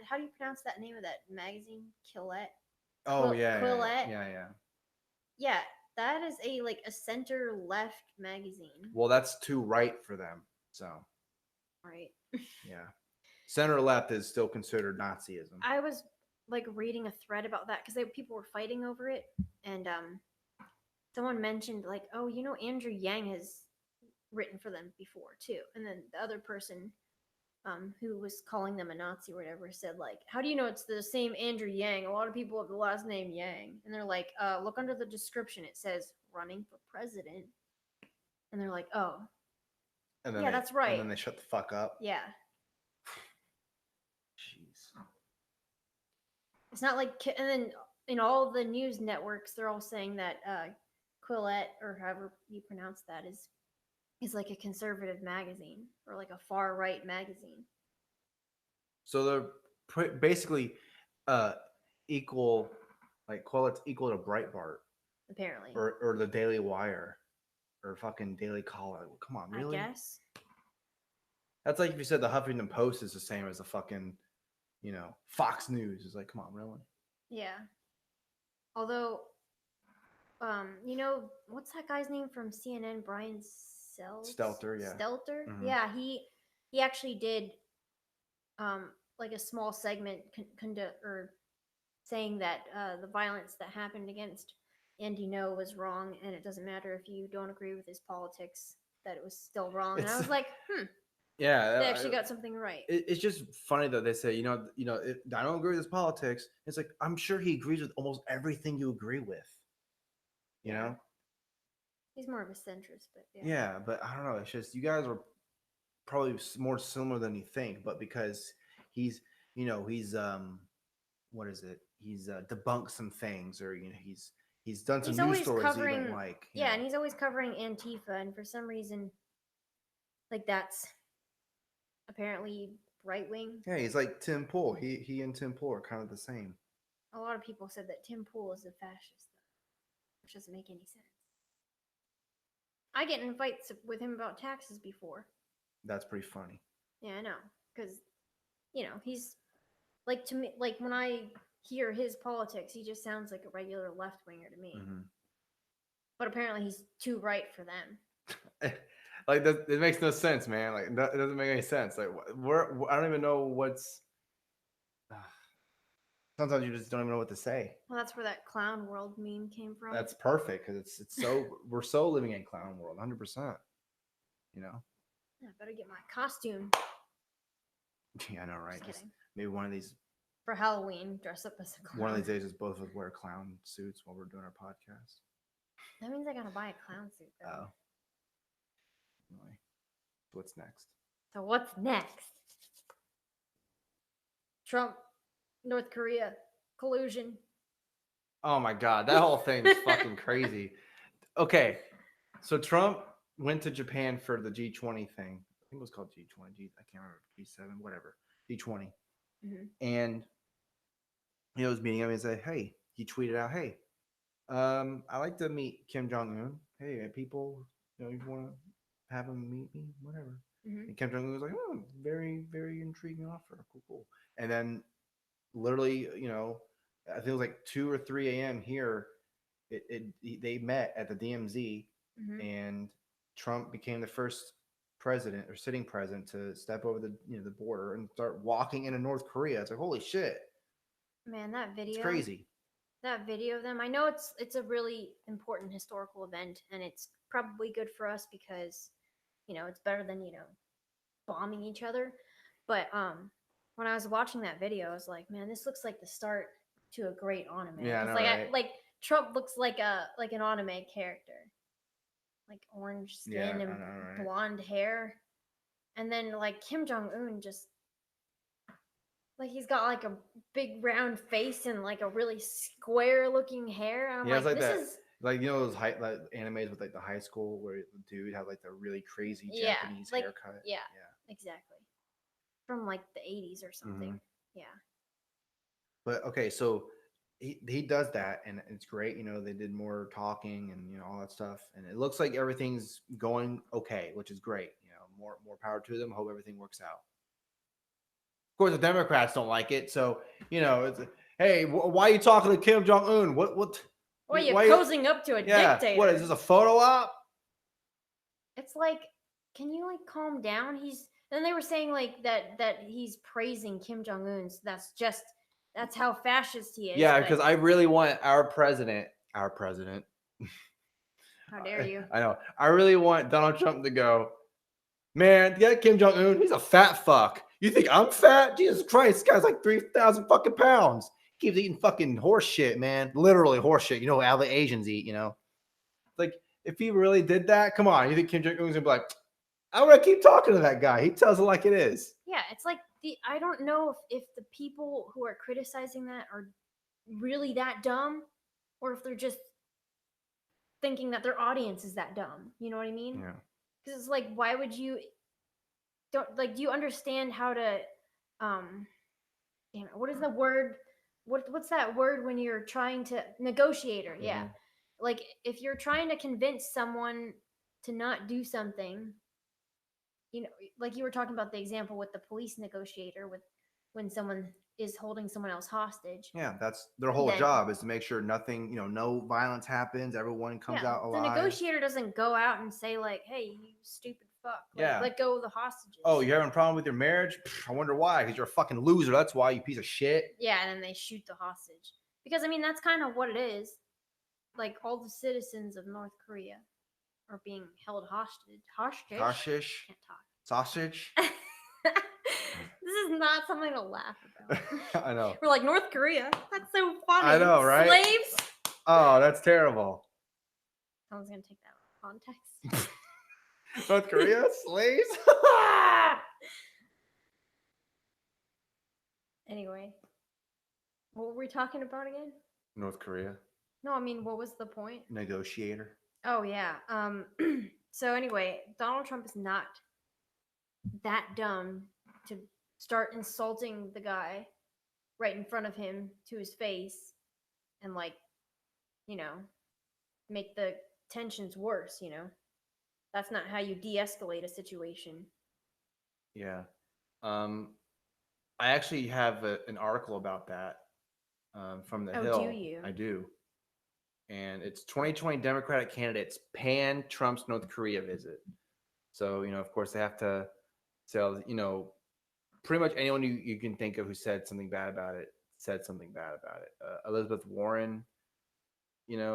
S4: How do you pronounce that name of that magazine? Quillette.
S3: Oh yeah,
S4: Quillette.
S3: yeah.
S4: Yeah, that is a center left magazine.
S3: Well, that's too right for them. So
S4: Right.
S3: yeah, center left is still considered Nazism.
S4: I was like reading a thread about that because people were fighting over it, and someone mentioned like, oh, Andrew Yang has written for them before too, and then the other person who was calling them a Nazi or whatever said like, how do you know it's the same Andrew Yang? A lot of people have the last name Yang, and they're like, look under the description, it says running for president, and they're like, oh,
S3: And then
S4: yeah, that's right.
S3: And then they shut the fuck up.
S4: Yeah.
S3: Jeez.
S4: It's not like, and then in all the news networks, they're all saying that Quillette, or however you pronounce that, is like a conservative magazine or like a far right magazine.
S3: So they're basically equal, like Quillette's equal to Breitbart,
S4: Apparently,
S3: or the Daily Wire, or fucking Daily Caller. Come on, really?
S4: I guess.
S3: That's like if you said the Huffington Post is the same as the fucking, Fox News. It's like, come on, really?
S4: Yeah. Although, what's that guy's name from CNN? Brian
S3: Stelter, yeah.
S4: Stelter?
S3: Mhm.
S4: Yeah, he actually did like a small segment or saying that the violence that happened against Andy No was wrong, and it doesn't matter if you don't agree with his politics, that it was still wrong. And I was like,
S3: Yeah,
S4: they actually got something right.
S3: It's just funny that they say, I don't agree with his politics. It's like, I'm sure he agrees with almost everything you agree with. You know?
S4: He's more of a centrist, but yeah.
S3: Yeah, but I don't know. It's just you guys are probably more similar than you think, but because he's what is it? He's debunked some things, or he's done some news stories that you don't like.
S4: Yeah, and he's always covering Antifa, and for some reason, like that's apparently right wing.
S3: Yeah, he's like Tim Pool. He and Tim Pool are kind of the same.
S4: A lot of people said that Tim Pool is a fascist, though, which doesn't make any sense. I get in fights with him about taxes before.
S3: That's pretty funny.
S4: Yeah, I know, because he's like, to me, like when I hear his politics, he just sounds like a regular left winger to me.
S3: Mm-hmm.
S4: But apparently, he's too right for them.
S3: Like it makes no sense, man. Like it doesn't make any sense. Like I don't even know what's. Sometimes you just don't even know what to say.
S4: Well, that's where that clown world meme came from.
S3: That's perfect because it's so we're so living in clown world, 100%.
S4: Yeah, better get my costume.
S3: Yeah, I know, right? Just maybe one of these
S4: for Halloween, dress up as a clown.
S3: One of these days, just both of us wear clown suits while we're doing our podcast.
S4: That means I gotta buy a clown suit, though.
S3: Oh. Anyway, what's next?
S4: So what's next? Trump, North Korea, collusion.
S3: Oh my God, that whole thing is fucking crazy. Okay, so Trump went to Japan for the G20 thing. I think it was called G20. I can't remember. G7, whatever. G20.
S4: Mm-hmm.
S3: And he was meeting him and said, hey, he tweeted out, hey, I like to meet Kim Jong-un. Hey, people, you want to have him meet me? Whatever. Mm-hmm. And Kim Jong-un was like, oh, very, very intriguing offer. Cool. And then literally, I think it was like 2 or 3 a.m. here. They met at the DMZ, mm-hmm. and Trump became the first president or sitting president to step over the the border and start walking into North Korea. It's like, holy shit,
S4: man, that video,
S3: it's crazy.
S4: That video of them, I know it's a really important historical event, and it's probably good for us because it's better than bombing each other. But when I was watching that video, I was like, man, this looks like the start to a great anime.
S3: Yeah, I know,
S4: like right? Trump looks like an anime character, like orange skin and blonde hair, and then like Kim Jong-un just Like he's got like a big round face and like a really square looking hair. And I'm
S3: He has like
S4: this
S3: that,
S4: is
S3: like those like animes with like the high school where the dude had like the really crazy
S4: yeah,
S3: Japanese
S4: like
S3: haircut.
S4: yeah, exactly. From like the 80s or something.
S3: Mhm.
S4: Yeah.
S3: But okay, so he does that, and it's great. You know, they did more talking and all that stuff, and it looks like everything's going okay, which is great. You know, more power to them. Hope everything works out. Of course, the Democrats don't like it, so it's hey, why are you talking to Kim Jong Un? What?
S4: Or you're
S3: why
S4: posing up to a dictator.
S3: What is this, a photo op?
S4: It's like, can you like calm down? Then they were saying like that he's praising Kim Jong Un. So that's how fascist he is.
S3: Yeah,
S4: but
S3: because I really want our president.
S4: how dare you?
S3: I know. I really want Donald Trump to go, man, get Kim Jong Un. He's a fat fuck. You think I'm fat? Jesus Christ, this guy's like 3,000 fucking pounds. He keeps eating fucking horse shit, man. Literally horse shit. You know how the Asians eat, Like, if he really did that, come on. You think Kim Jong Un's gonna be like, I want to keep talking to that guy. He tells it like it is.
S4: Yeah, it's like I don't know if the people who are criticizing that are really that dumb, or if they're just thinking that their audience is that dumb. You know what I mean?
S3: Yeah.
S4: Because it's like, why would you do you understand how to damn it, what is the word? What's that word when you're trying to negotiator? Yeah.
S3: Mhm.
S4: Like if you're trying to convince someone to not do something, like you were talking about the example with the police negotiator with when someone is holding someone else hostage.
S3: Yeah, that's their whole
S4: Then-
S3: job is to make sure nothing, no violence happens. Everyone comes out
S4: the
S3: alive.
S4: negotiator doesn't go out and say like, "Hey, you stupid fuck,
S3: Yeah.
S4: let go of the hostages."
S3: Oh, you're having a problem with your marriage? I wonder why. Because you're a fucking loser. That's why, you piece of shit.
S4: Yeah, and then they shoot the hostage. Because I mean, that's kind of what it is. Like all the citizens of North Korea are being held hostage. Hostage.
S3: Sausage.
S4: Can't talk.
S3: Sausage.
S4: This is not something to laugh about.
S3: I know.
S4: We're like North Korea. That's so funny.
S3: I know, right?
S4: Slaves.
S3: Oh, that's terrible.
S4: Someone's gonna take that out of context.
S3: North Korea? Slaves?
S4: Anyway, what were we talking about again?
S3: North Korea.
S4: No, I mean, what was the point?
S3: Negotiator.
S4: Oh yeah. So anyway, Donald Trump is not that dumb to start insulting the guy right in front of him to his face and like, make the tensions worse, That's not how you de-escalate a situation.
S3: Yeah. I actually have an article about that from the Hill.
S4: Do you?
S3: I do. And it's 2020 Democratic candidates pan Trump's North Korea visit. So, of course, they have to tell, pretty much anyone you can think of who said something bad about it, said something bad about it. Elizabeth Warren,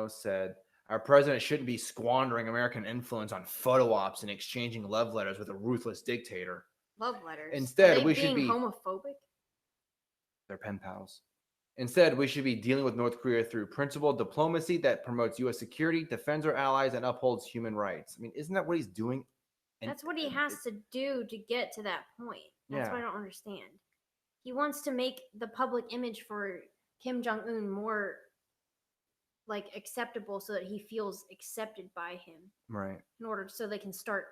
S3: said, our president shouldn't be squandering American influence on photo ops and exchanging love letters with a ruthless dictator.
S4: Love letters.
S3: Instead, we should be
S4: homophobic.
S3: They're pen pals. Instead, we should be dealing with North Korea through principled diplomacy that promotes U.S. security, defends our allies, and upholds human rights. I mean, isn't that what he's doing?
S4: That's what he has to do to get to that point. That's what I don't understand. He wants to make the public image for Kim Jong-un more like acceptable so that he feels accepted by him.
S3: Right.
S4: In order so they can start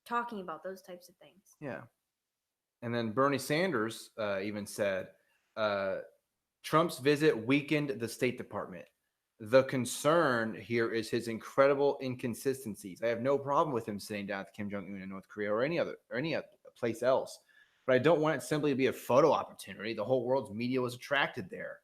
S4: talking about those types of things.
S3: Yeah. And then Bernie Sanders even said, Trump's visit weakened the State Department. The concern here is his incredible inconsistencies. I have no problem with him sitting down with Kim Jong-un in North Korea or any other place else, but I don't want it simply to be a photo opportunity. The whole world's media was attracted there.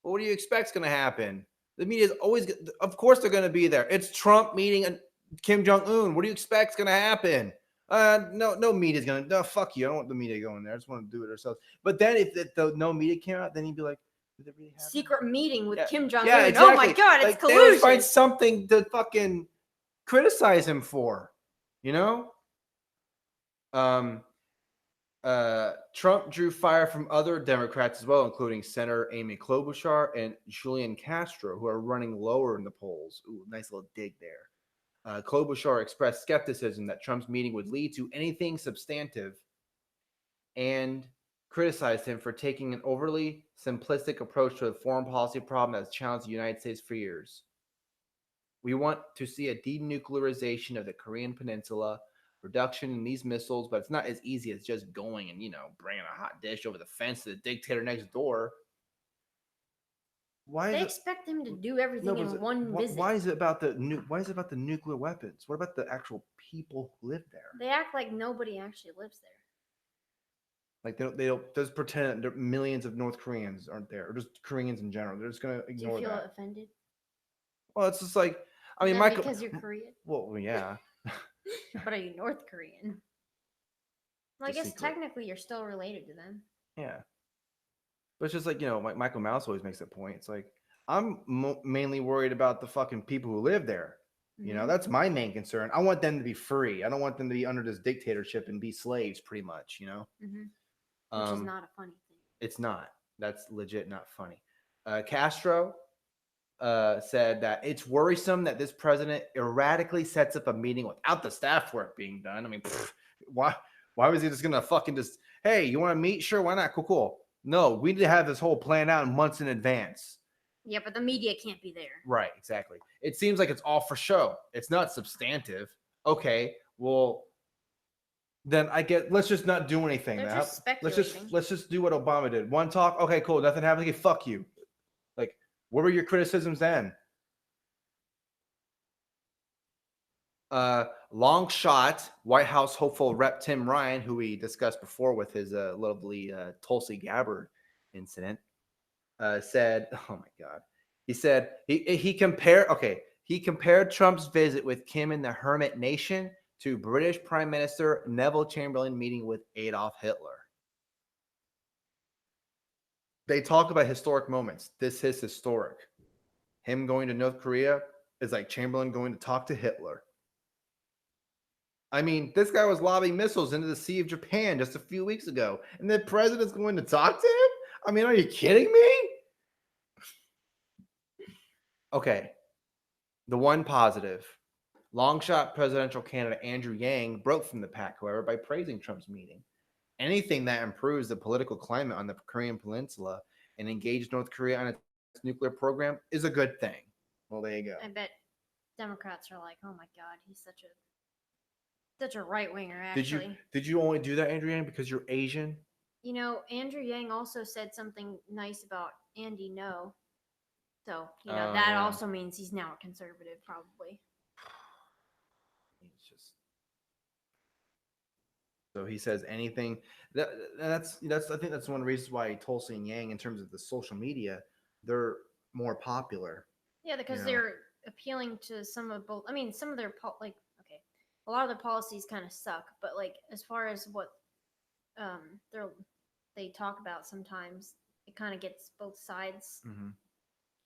S3: But what do you expect is going to happen? The media is always, of course, they're going to be there. It's Trump meeting Kim Jong-un. What do you expect is going to happen? No media's going to. No, fuck you. I don't want the media going there. I just want to do it ourselves. But then if no media came out, then he'd be like, did it really happen?
S4: Secret meeting with Kim Jong-un.
S3: Yeah, exactly.
S4: Oh my God, it's collusion.
S3: They always find something to fucking criticize him for, Trump drew fire from other Democrats as well, including Senator Amy Klobuchar and Julian Castro, who are running lower in the polls. Ooh, nice little dig there. Klobuchar expressed skepticism that Trump's meeting would lead to anything substantive and criticized him for taking an overly simplistic approach to a foreign policy problem that has challenged the United States for years. We want to see a denuclearization of the Korean Peninsula, reduction in these missiles, but it's not as easy as just going and, bringing a hot dish over the fence to the dictator next door. Why is
S4: They
S3: it?
S4: expect him to do everything in one visit.
S3: Why is it about the Why is it about the nuclear weapons? What about the actual people who live there?
S4: They act like nobody actually lives there.
S3: Like they don't just pretend that millions of North Koreans aren't there, or just Koreans in general. They're just gonna
S4: Do you
S3: ignore
S4: feel
S3: that.
S4: offended?
S3: Well, it's just like, I mean,
S4: Is that
S3: Michael.
S4: because you're Korean?
S3: Well, yeah.
S4: But are you North Korean? Well, I
S3: It's a
S4: guess
S3: secret.
S4: technically you're still related to them.
S3: Yeah. But it's just like, Michael Mouse always makes a point. It's like, I'm mainly worried about the fucking people who live there.
S4: Mhm.
S3: That's my main concern. I want them to be free. I don't want them to be under this dictatorship and be slaves, pretty much.
S4: Mhm. Which is not a funny thing.
S3: It's not. That's legit not funny. Castro said that it's worrisome that this president erratically sets up a meeting without the staff work being done. I mean, why was he just gonna fucking just, hey, you want to meet? Sure, why not? Cool. No, we need to have this whole plan out months in advance.
S4: Yeah, but the media can't be there.
S3: Right, exactly. It seems like it's all for show. It's not substantive. Okay, well, then I get. Let's just not do anything.
S4: They're
S3: then.
S4: just speculating.
S3: Let's just do what Obama did. One talk. Okay, cool. Nothing happened. Okay, fuck you. Like, what were your criticisms then? Long shot White House hopeful Rep Tim Ryan, who we discussed before with his lovely Tulsi Gabbard incident, said, "Oh my God," he said he compared Trump's visit with Kim in the Hermit Nation to British Prime Minister Neville Chamberlain meeting with Adolf Hitler. They talk about historic moments. This is historic. Him going to North Korea is like Chamberlain going to talk to Hitler. I mean, this guy was lobbing missiles into the Sea of Japan just a few weeks ago, and the president's going to talk to him? I mean, are you kidding me? Okay. The one positive. Long shot presidential candidate Andrew Yang broke from the pack, however, by praising Trump's meeting. Anything that improves the political climate on the Korean Peninsula and engage North Korea on its nuclear program is a good thing. Well, there you go.
S4: I bet Democrats are like, oh my God, he's such a right winger, actually.
S3: Did you only do that, Andrew Yang, because you're Asian?
S4: Andrew Yang also said something nice about Andy No. So, that also means he's now a conservative, probably.
S3: It's just so he says anything. That's I think that's one of the reasons why Tulsi and Yang, in terms of the social media, they're more popular.
S4: Yeah, because they're appealing to some of both. I mean, some of their a lot of their policies kind of suck, but like as far as what they talk about, sometimes it kind of gets both sides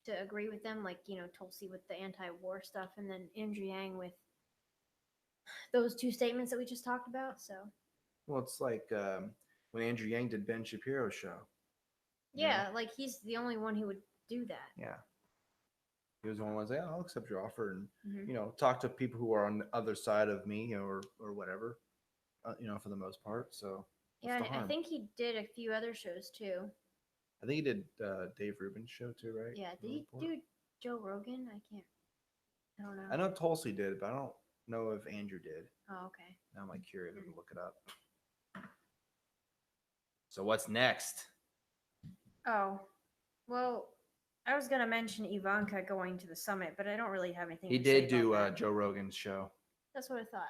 S4: to agree with them. Like Tulsi with the anti-war stuff, and then Andrew Yang with those two statements that we just talked about. So.
S3: Well, it's like when Andrew Yang did Ben Shapiro's show.
S4: Yeah, like he's the only one who would do that.
S3: Yeah. He was the only one saying, I'll accept your offer and, talk to people who are on the other side of me or whatever, for the most part. So,
S4: yeah, and I think he did a few other shows too.
S3: I think he did Dave Rubin's show too, right?
S4: Yeah, did he do Joe Rogan? I don't know.
S3: I know Tulsi did, but I don't know if Andrew did.
S4: Oh, okay.
S3: Now I'm like curious to look it up. So what's next?
S4: Oh, well, I was gonna mention Ivanka going to the summit, but I don't really have anything.
S3: He did do Joe Rogan's show.
S4: That's what I thought.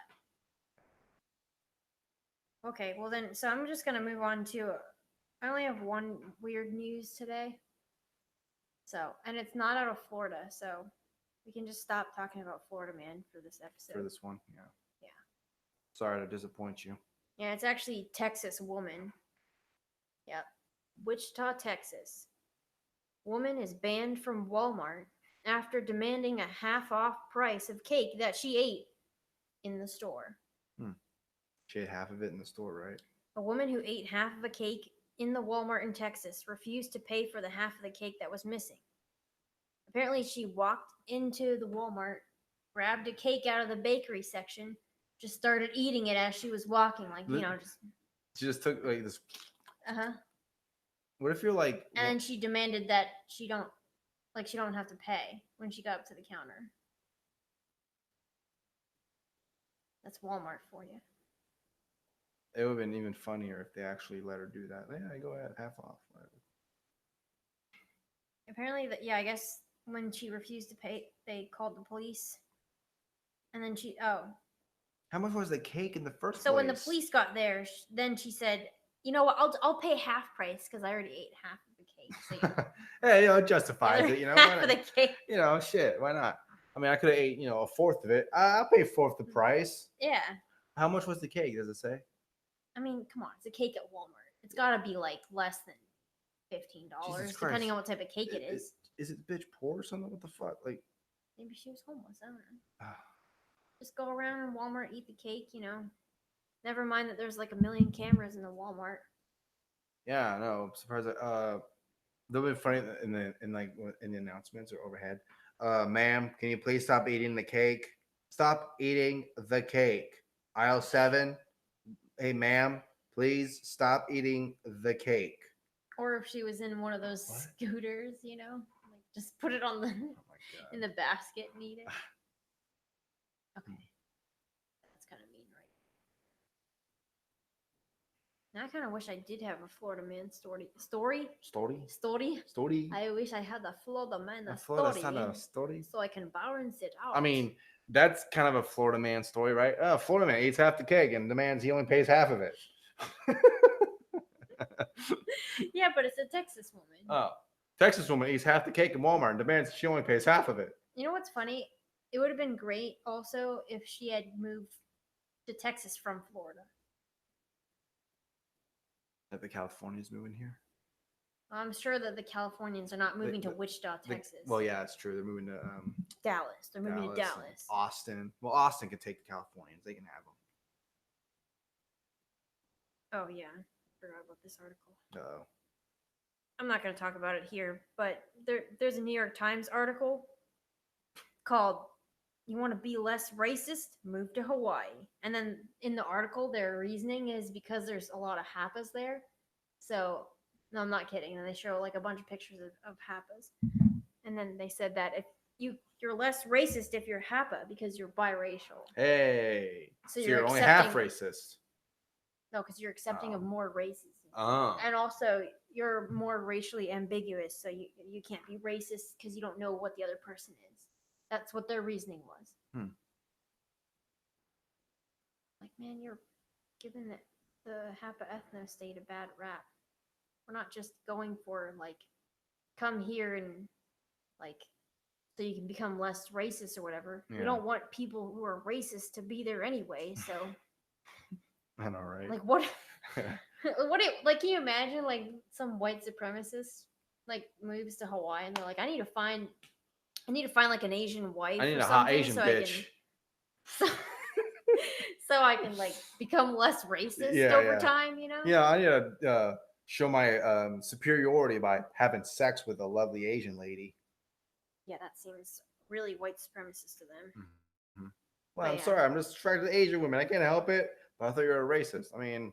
S4: Okay, well then, so I'm just gonna move on to. I only have one weird news today. So, and it's not out of Florida, so we can just stop talking about Florida Man for this episode.
S3: For this one, yeah.
S4: Yeah.
S3: Sorry to disappoint you.
S4: Yeah, it's actually Texas woman. Yep. Wichita, Texas. Woman is banned from Walmart after demanding a half-off price of cake that she ate in the store.
S3: She ate half of it in the store, right?
S4: A woman who ate half of a cake in the Walmart in Texas refused to pay for the half of the cake that was missing. Apparently, she walked into the Walmart, grabbed a cake out of the bakery section, just started eating it as she was walking, like, just...
S3: She just took like this. What if you're like,
S4: And then she demanded that she don't have to pay when she got up to the counter. That's Walmart for you.
S3: it would have been even funnier if they actually let her do that. Yeah, go ahead, half off. Whatever.
S4: Apparently, I guess when she refused to pay, they called the police. And then
S3: How much was the cake in the first place?
S4: So when the police got there, then she said, "You know what? I'll pay half price because I already ate half of the cake." So,
S3: hey, it justifies it,
S4: half of the cake.
S3: Shit, why not? I mean, I could have ate, a fourth of it. I'll pay fourth the price.
S4: Yeah.
S3: How much was the cake? Does it say?
S4: I mean, come on, it's a cake at Walmart. It's got to be like less than $15, depending on what type of cake it is.
S3: Is it bitch poor or something? What the fuck? Like,
S4: maybe she was homeless. I don't know. Just go around in Walmart, eat the cake. Never mind that there's like 1 million cameras in the Walmart.
S3: Yeah, no, I'm surprised. They'll be funny in the announcements or overhead. Ma'am, can you please stop eating the cake? Stop eating the cake. Aisle 7. Hey, ma'am, please stop eating the cake.
S4: Or if she was in one of those scooters, like just put it on the in the basket and eat it. Okay, that's kind of mean, right? Now I kind of wish I did have a Florida man story.
S3: Story?
S4: I wish I had the Florida man
S3: story.
S4: So I can balance it out.
S3: I mean, that's kind of a Florida man story, right? Florida man eats half the cake and demands he only pays half of it.
S4: Yeah, but it's a Texas woman.
S3: Oh, Texas woman eats half the cake in Walmart and demands she only pays half of it.
S4: You know what's funny? It would have been great also if she had moved to Texas from Florida.
S3: That the Californians moving here?
S4: I'm sure that the Californians are not moving to Wichita, Texas.
S3: Well, yeah, it's true. They're moving to
S4: Dallas. They're moving to Dallas.
S3: Austin. Well, Austin can take the Californians. They can have them.
S4: Oh, yeah. Forgot about this article.
S3: Uh-oh.
S4: I'm not going to talk about it here, but there's a New York Times article called "You Want to Be Less Racist? Move to Hawaii." And then in the article, their reasoning is because there's a lot of Hapas there. So, no, I'm not kidding. And they show like a bunch of pictures of Hapas. And then they said that if you're less racist if you're Hapa because you're biracial.
S3: Hey. So you're only half racist.
S4: No, because you're accepting of more races.
S3: Oh.
S4: And also, you're more racially ambiguous, so you can't be racist because you don't know what the other person is. That's what their reasoning was. Like, man, you're giving the Hapa ethno state a bad rap. We're not just going for, like, come here and, like, so you can become less racist or whatever. Yeah. We don't want people who are racist to be there anyway, so...
S3: I know, right?
S4: Like, what? Like, can you imagine, like, some white supremacist, like, moves to Hawaii and they're like, I need to find like an Asian wife.
S3: I need a hot Asian bitch.
S4: So I can like become less racist over time,
S3: Yeah, I need to show my superiority by having sex with a lovely Asian lady.
S4: Yeah, that seems really white supremacist to them.
S3: Mm-hmm. Well, I'm sorry, I'm just attracted to Asian women. I can't help it. But I thought you were a racist. I mean,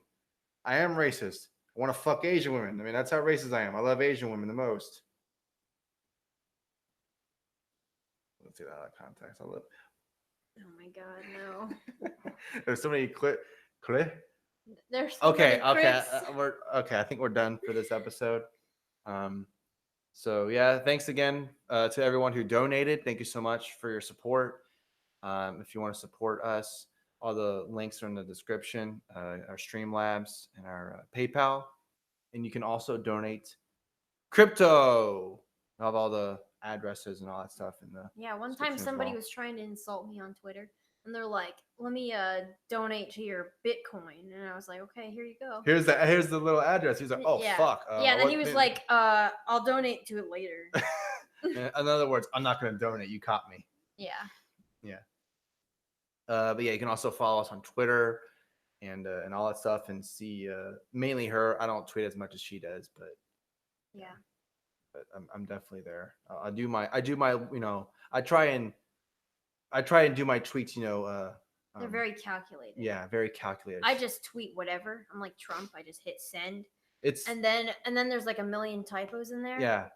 S3: I am racist. I want to fuck Asian women. I mean, that's how racist I am. I love Asian women the most. Let's get out of context. I love.
S4: Oh my God, no.
S3: There's so many
S4: There's
S3: okay.
S4: We're
S3: I think we're done for this episode. So yeah, thanks again to everyone who donated. Thank you so much for your support. If you want to support us, all the links are in the description, our Streamlabs and our PayPal. And you can also donate crypto. I have all the addresses and all that stuff in the
S4: one time somebody was trying to insult me on Twitter. And they're like, let me donate to your Bitcoin. And I was like, okay, here you go.
S3: Here's the little address. He's like, oh, fuck.
S4: And then he was like, I'll donate to it later.
S3: In other words, I'm not going to donate. You caught me.
S4: Yeah.
S3: Yeah. But yeah, you can also follow us on Twitter and all that stuff and see mainly her. I don't tweet as much as she does, but
S4: yeah.
S3: But I'm definitely there. I do my I try and do my tweets.
S4: They're very calculated.
S3: Yeah, very calculated.
S4: I just tweet whatever. I'm like Trump. I just hit send,
S3: It's
S4: And then there's like a million typos in there.
S3: yeah.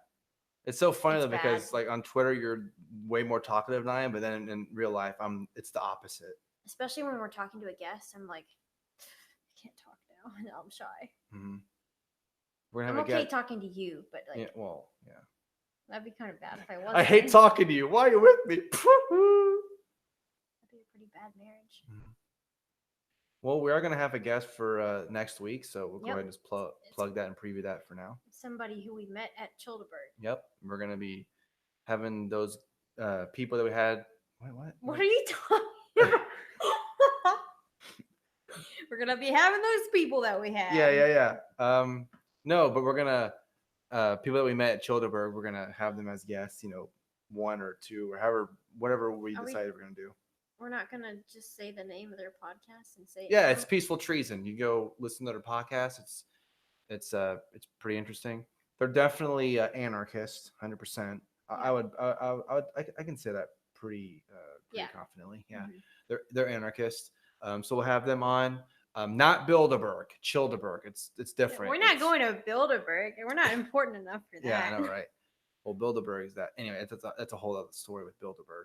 S3: It's so funny
S4: It's
S3: though because
S4: bad.
S3: like on Twitter you're way more talkative than I am, but then in real life it's the opposite.
S4: Especially when we're talking to a guest, I'm like, I can't talk now. Now I'm shy.
S3: Mm-hmm. We're gonna
S4: I'm
S3: have a
S4: okay
S3: guest.
S4: talking to you, but like,
S3: Yeah, well, yeah.
S4: that'd be kind of bad if I wasn't.
S3: I hate talking to you. Why are you with me?
S4: That'd be a pretty bad marriage.
S3: Well, we are gonna have a guest for next week, so we'll go
S4: Yep.
S3: ahead and just plug that and preview that for now.
S4: Somebody who we met at Childeberg.
S3: Yep, we're gonna be having those people that we had. Wait, what?
S4: What are you talking about? We're gonna be having those people that we had.
S3: Yeah. No, but we're gonna people that we met at Childeberg, we're gonna have them as guests. You know, 1 or 2 or whatever we decided we're gonna do.
S4: We're not gonna just say the name of their podcast and say.
S3: Yeah, it's Peaceful Treason. You go listen to their podcast. It's pretty interesting. They're definitely anarchists, 100%. I can say that pretty confidently. Yeah, they're anarchists. So we'll have them on. Not Bilderberg, Childeberg. It's different.
S4: We're not going to Bilderberg. We're not important enough for that.
S3: Yeah, I know, right? Well, Bilderberg is that. Anyway, that's a whole other story with Bilderberg.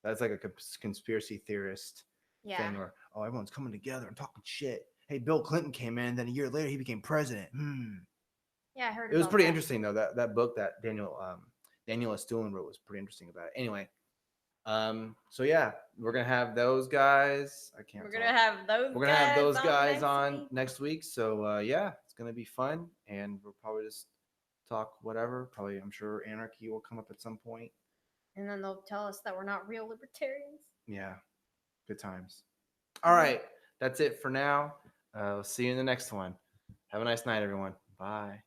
S3: That's like a conspiracy theorist thing where, oh, everyone's coming together and talking shit. Hey, Bill Clinton came in, then a year later he became president.
S4: Yeah, I heard
S3: it was
S4: about
S3: pretty
S4: that.
S3: interesting though. That book that Daniel Estulin wrote was pretty interesting about it. Anyway, so yeah, we're gonna have those guys. We're gonna have those guys on next week. So yeah, it's gonna be fun, and we'll probably just talk whatever. Probably, I'm sure anarchy will come up at some point.
S4: And then they'll tell us that we're not real libertarians.
S3: Yeah, good times. All right, that's it for now. We'll see you in the next one. Have a nice night, everyone. Bye.